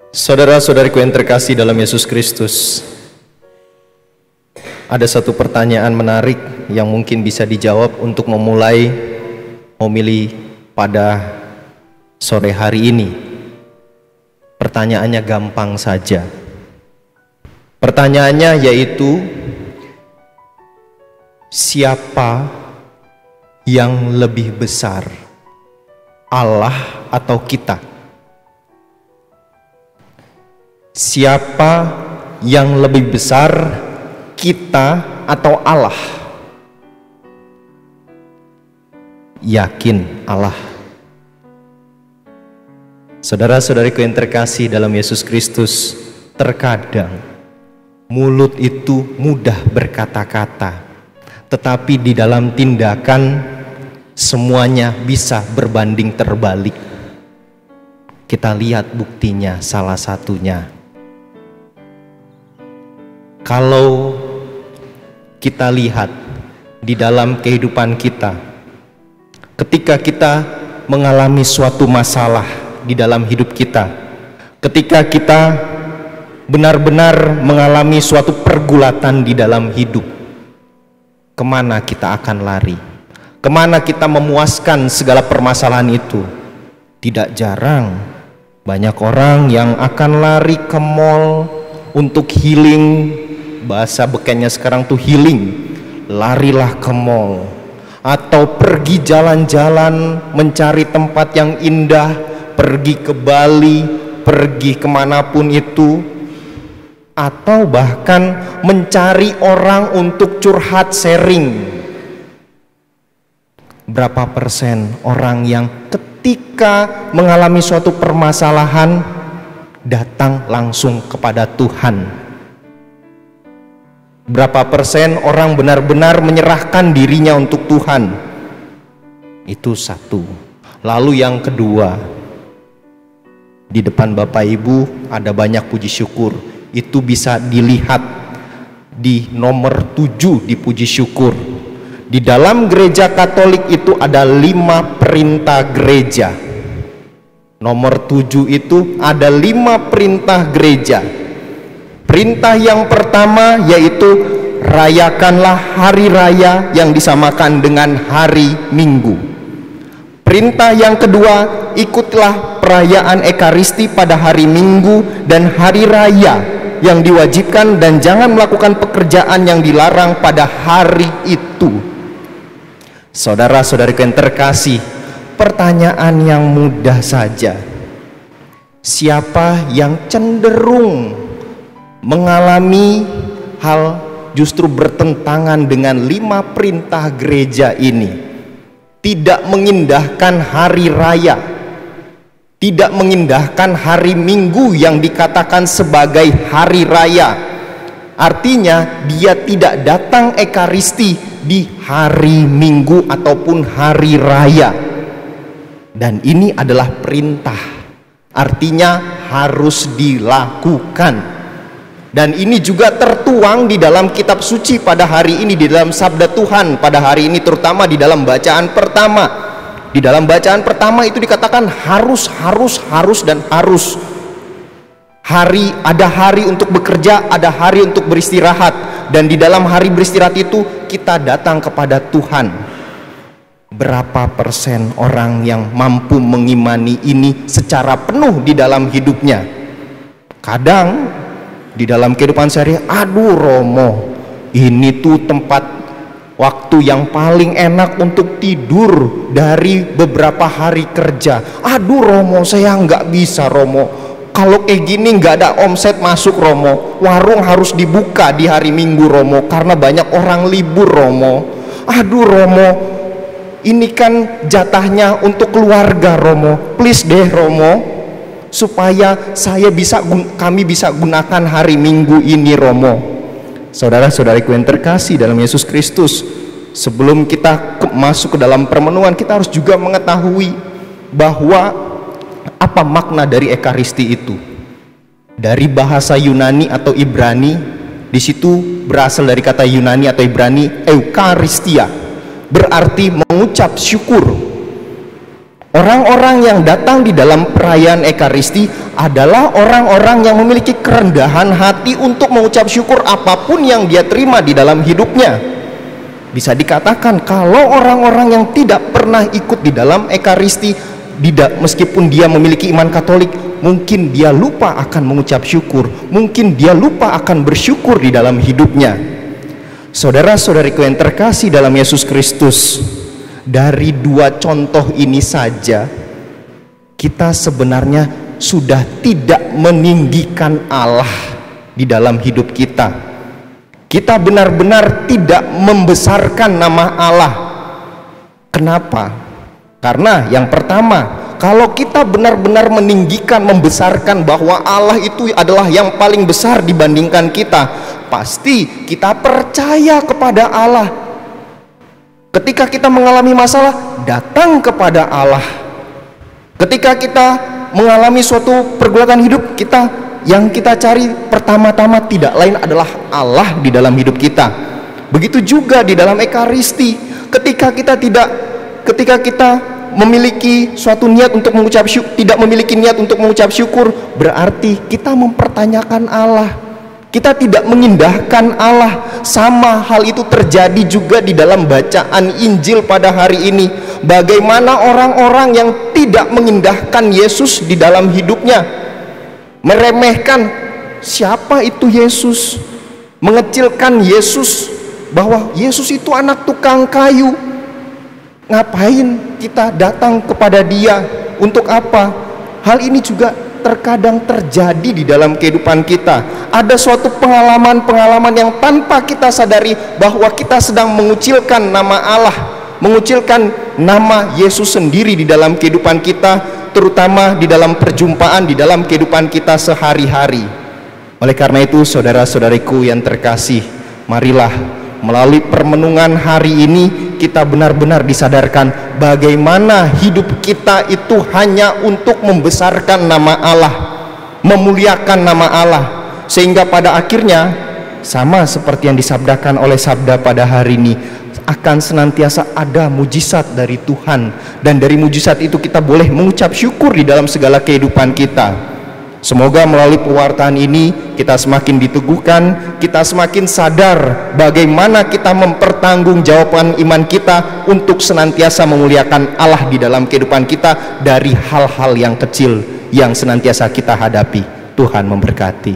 Saudara-saudariku yang terkasih dalam Yesus Kristus, ada satu pertanyaan menarik yang mungkin bisa dijawab untuk memulai homili pada sore hari ini. Pertanyaannya gampang saja. Pertanyaannya yaitu, siapa yang lebih besar, Allah atau kita? Siapa yang lebih besar, kita atau Allah? Yakin Allah. Saudara-saudariku yang terkasih dalam Yesus Kristus, terkadang mulut itu mudah berkata-kata, tetapi di dalam tindakan semuanya bisa berbanding terbalik. Kita lihat buktinya, salah satunya. Kalau kita lihat di dalam kehidupan kita, ketika kita mengalami suatu masalah di dalam hidup kita, ketika kita benar-benar mengalami suatu pergulatan di dalam hidup, kemana kita akan lari? Kemana kita memuaskan segala permasalahan itu? Tidak jarang banyak orang yang akan lari ke mall untuk healing. Bahasa bekennya sekarang tuh healing. Larilah ke mall, atau pergi jalan-jalan mencari tempat yang indah, pergi ke Bali, pergi kemanapun itu, atau bahkan mencari orang untuk curhat, sharing. Berapa persen orang yang ketika mengalami suatu permasalahan datang langsung kepada Tuhan? Berapa persen orang benar-benar menyerahkan dirinya untuk Tuhan? Itu satu. Lalu yang kedua, di depan Bapak Ibu ada banyak puji syukur. Itu bisa dilihat di nomor 7 di puji syukur. Di dalam gereja Katolik itu ada 5 perintah gereja. Nomor 7 itu ada 5 perintah gereja. Perintah yang pertama yaitu rayakanlah hari raya yang disamakan dengan hari Minggu. Perintah yang kedua, ikutlah perayaan Ekaristi pada hari Minggu dan hari raya yang diwajibkan, dan jangan melakukan pekerjaan yang dilarang pada hari itu. Saudara-saudariku yang terkasih, pertanyaan yang mudah saja. Siapa yang cenderung mengalami hal justru bertentangan dengan 5 perintah gereja ini? Tidak mengindahkan hari raya, tidak mengindahkan hari Minggu yang dikatakan sebagai hari raya. Artinya dia tidak datang Ekaristi di hari Minggu ataupun hari raya. Dan ini adalah perintah, artinya harus dilakukan. Dan ini juga tertuang di dalam kitab suci pada hari ini, di dalam sabda Tuhan pada hari ini, terutama di dalam bacaan pertama. Di dalam bacaan pertama itu dikatakan harus, dan harus. Ada hari untuk bekerja, ada hari untuk beristirahat. Dan di dalam hari beristirahat itu kita datang kepada Tuhan. Berapa persen orang yang mampu mengimani ini secara penuh di dalam hidupnya? Kadang di dalam kehidupan sehari, aduh Romo, ini tuh tempat waktu yang paling enak untuk tidur dari beberapa hari kerja. Aduh Romo, saya nggak bisa Romo, kalau kayak gini nggak ada omset masuk Romo, warung harus dibuka di hari Minggu Romo, karena banyak orang libur Romo. Aduh Romo, ini kan jatahnya untuk keluarga Romo, please deh Romo, supaya kami bisa gunakan hari Minggu ini Romo. Saudara-saudariku yang terkasih dalam Yesus Kristus, sebelum kita masuk ke dalam permenuhan, kita harus juga mengetahui bahwa apa makna dari Ekaristi itu. Dari bahasa Yunani atau Ibrani, di situ berasal dari kata Yunani atau Ibrani eukaristia, berarti mengucap syukur. Orang-orang yang datang di dalam perayaan Ekaristi adalah orang-orang yang memiliki kerendahan hati untuk mengucap syukur apapun yang dia terima di dalam hidupnya. Bisa dikatakan kalau orang-orang yang tidak pernah ikut di dalam Ekaristi, meskipun dia memiliki iman Katolik, mungkin dia lupa akan mengucap syukur, mungkin dia lupa akan bersyukur di dalam hidupnya. Saudara-saudariku yang terkasih dalam Yesus Kristus, dari dua contoh ini saja kita sebenarnya sudah tidak meninggikan Allah di dalam hidup kita. Kita benar-benar tidak membesarkan nama Allah. Kenapa? Karena yang pertama, kalau kita benar-benar meninggikan, membesarkan bahwa Allah itu adalah yang paling besar dibandingkan kita, pasti kita percaya kepada Allah. Ketika kita mengalami masalah, datang kepada Allah. Ketika kita mengalami suatu pergulatan hidup, yang kita cari pertama-tama tidak lain adalah Allah di dalam hidup kita. Begitu juga di dalam Ekaristi. Ketika kita memiliki suatu niat untuk mengucap syukur, tidak memiliki niat untuk mengucap syukur, berarti kita mempertanyakan Allah. Kita tidak mengindahkan Allah. Sama hal itu terjadi juga di dalam bacaan Injil pada hari ini. Bagaimana orang-orang yang tidak mengindahkan Yesus di dalam hidupnya, meremehkan siapa itu Yesus, mengecilkan Yesus, bahwa Yesus itu anak tukang kayu. Ngapain kita datang kepada dia? Untuk apa? Hal ini juga terkadang terjadi di dalam kehidupan kita. Ada suatu pengalaman-pengalaman yang tanpa kita sadari bahwa kita sedang mengucilkan nama Allah, mengucilkan nama Yesus sendiri di dalam kehidupan kita, terutama di dalam perjumpaan, di dalam kehidupan kita sehari-hari. Oleh karena itu, saudara-saudariku yang terkasih, marilah melalui permenungan hari ini kita benar-benar disadarkan bagaimana hidup kita itu hanya untuk membesarkan nama Allah, memuliakan nama Allah, sehingga pada akhirnya sama seperti yang disabdakan oleh sabda pada hari ini, akan senantiasa ada mujizat dari Tuhan, dan dari mujizat itu kita boleh mengucap syukur di dalam segala kehidupan kita. Semoga melalui pewartaan ini kita semakin diteguhkan, kita semakin sadar bagaimana kita mempertanggungjawabkan iman kita untuk senantiasa memuliakan Allah di dalam kehidupan kita dari hal-hal yang kecil yang senantiasa kita hadapi. Tuhan memberkati.